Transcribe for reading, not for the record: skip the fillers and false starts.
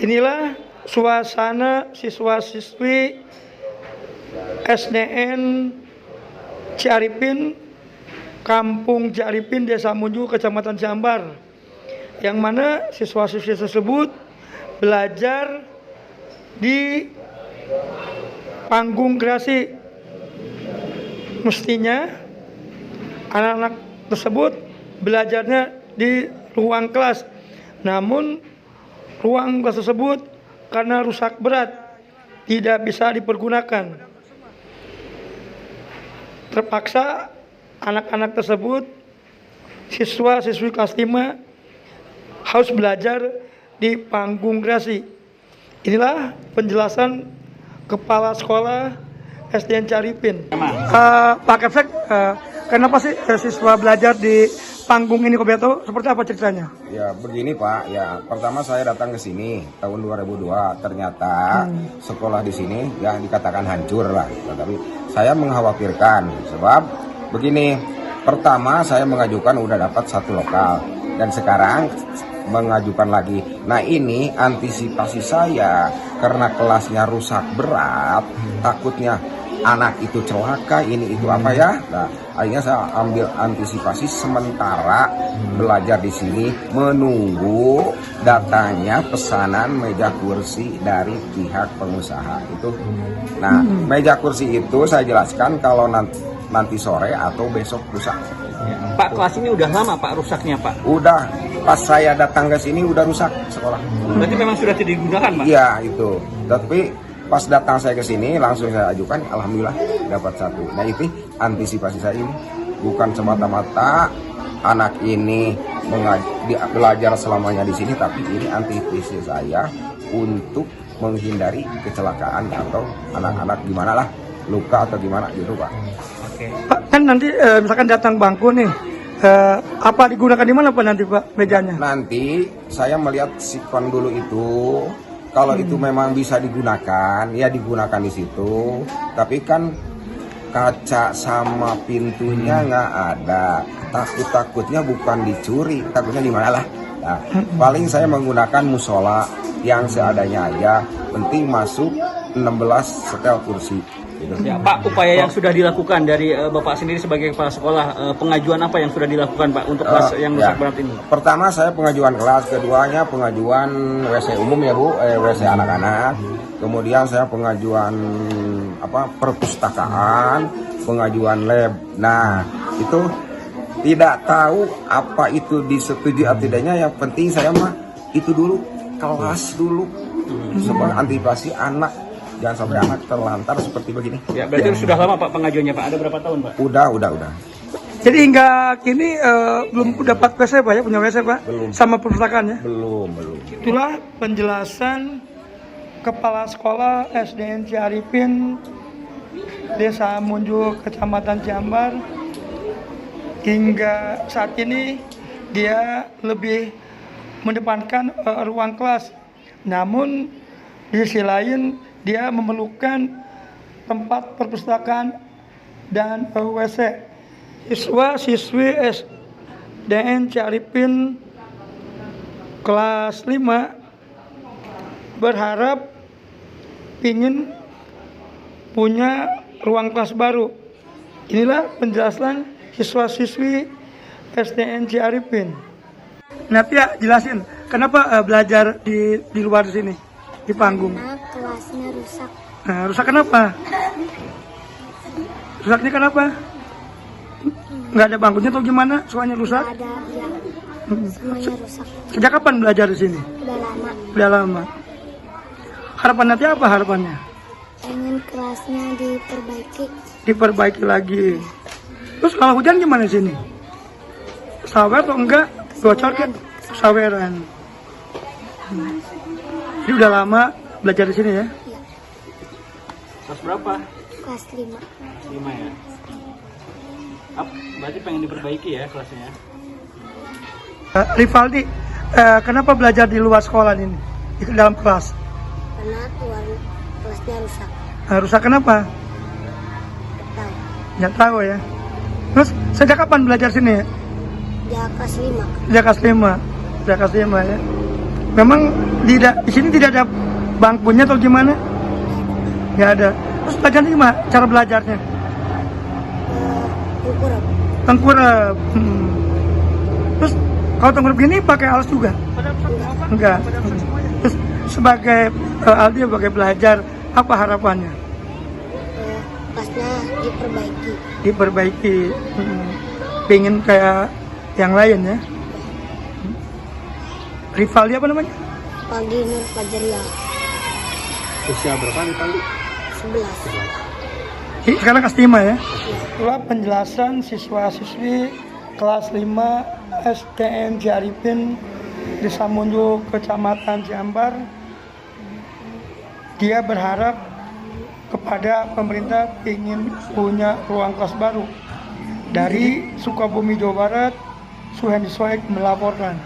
Inilah suasana siswa-siswi SDN Ciaripin, Kampung Ciaripin, Desa Munju, Kecamatan Jambar, yang mana siswa-siswi tersebut belajar di panggung kreasi. Mestinya anak-anak tersebut belajarnya di ruang kelas, namun ruang kelas tersebut karena rusak berat tidak bisa dipergunakan. Terpaksa anak-anak tersebut, siswa-siswi kelas 5, harus belajar di panggung kreasi. Inilah penjelasan Kepala Sekolah SDN Ciaripin. Pak Kapsek, kenapa sih siswa belajar di panggung ini, kok tahu seperti apa ceritanya? Ya begini Pak, ya pertama saya datang ke sini tahun 2002, ternyata sekolah di sini ya dikatakan hancur lah. Tetapi saya mengkhawatirkan sebab begini, pertama saya mengajukan udah dapat satu lokal dan sekarang mengajukan lagi. Nah ini antisipasi saya karena kelasnya rusak berat, takutnya anak itu celaka, ini itu apa ya. Nah, akhirnya saya ambil antisipasi sementara belajar di sini menunggu datangnya pesanan meja kursi dari pihak pengusaha itu. Nah, meja kursi itu saya jelaskan kalau nanti sore atau besok lusa. Pak, kelas ini udah lama Pak rusaknya Pak? Udah, pas saya datang ke sini udah rusak sekolah. Berarti memang sudah tidak digunakan Pak? Iya itu, tapi pas datang saya ke sini langsung saya ajukan, alhamdulillah dapat satu. Nah itu antisipasi saya ini bukan semata-mata anak ini belajar selamanya di sini, tapi ini antisipasi saya untuk menghindari kecelakaan atau anak-anak gimana lah luka atau gimana gitu Pak. Pak, kan nanti misalkan datang bangku nih, apa digunakan di mana Pak nanti Pak mejanya? Nanti saya melihat sikon dulu itu. Kalau itu memang bisa digunakan, ya digunakan di situ. Tapi kan kaca sama pintunya nggak ada. Takutnya bukan dicuri, takutnya di mana lah. Nah, paling saya menggunakan musola yang seadanya aja. Penting masuk 16 setel kursi. Gitu. Ya, Pak, upaya yang sudah dilakukan dari Bapak sendiri sebagai kepala sekolah, pengajuan apa yang sudah dilakukan Pak untuk kelas yang rusak berat ini? Pertama saya pengajuan kelas, keduanya pengajuan WC umum ya Bu, WC anak-anak. Kemudian saya pengajuan perpustakaan, pengajuan lab. Nah itu tidak tahu apa itu disetujui atau tidaknya. Yang penting saya mah itu dulu kelas dulu, supaya antisipasi anak. Jangan sampai anak terlantar seperti begini. Ya, berarti sudah lama Pak pengajuannya Pak? Ada berapa tahun Pak? Udah. Jadi hingga kini belum dapat WC Pak ya, punya WC Pak? Belum. Sama perpustakaan ya? Belum. Itulah penjelasan Kepala Sekolah SDN Ciaripin, Desa Munju, Kecamatan Jambar. Hingga saat ini dia lebih mendepankan ruang kelas. Namun di sisi lain dia memerlukan tempat perpustakaan dan WC. Siswa-siswi SDN Ciaripin kelas 5 berharap ingin punya ruang kelas baru. Inilah penjelasan siswa-siswi SDN Ciaripin. Nah, Pia, jelasin kenapa belajar di luar sini, di panggung? Karena kelasnya rusak. Nah, rusak kenapa? Rusaknya kenapa? Nggak ada bangkunya atau gimana? Soalnya rusak? Ada ya, semuanya rusak. Sejak kapan belajar di sini? Udah lama. Udah lama. Harapan nanti apa harapannya? Pengen kelasnya diperbaiki. Diperbaiki lagi. Terus kalau hujan gimana di sini? Sawer atau enggak? Bocor kan? Saweran. Jadi udah lama belajar di sini ya? Ya, Kelas berapa? kelas 5. 5 ya. Berarti pengen diperbaiki ya kelasnya. Rivaldi, kenapa belajar di luar sekolah ini? Di dalam kelas? Karena kelasnya rusak. Rusak kenapa? Tahu. Nggak tahu ya. Terus sejak kapan belajar sini? Ya kelas 5. Sejak kelas 5. Sejak kelas 5 ya. Memang di sini tidak ada bangkunya atau gimana? Nggak ada. Terus belajarnya gimana? Cara belajarnya? Tengkurap. Tengkurap. Terus kalau tengkurap gini pakai alas juga? Enggak. Terus sebagai Aldi sebagai belajar, apa harapannya? Kelasnya diperbaiki. Diperbaiki. Pengen kayak yang lain ya? Rivaldi apa namanya? Pagi Nur Fajaria Usia berapa nih Pak? 11. Sekarang kelas 5 ya? Itulah penjelasan siswa-siswi kelas 5 STM Ciaripin Desa Munju, Kecamatan Ciambar. Dia berharap kepada pemerintah ingin punya ruang kelas baru. Dari Sukabumi, Jawa Barat, Suhendi Soek melaporkan.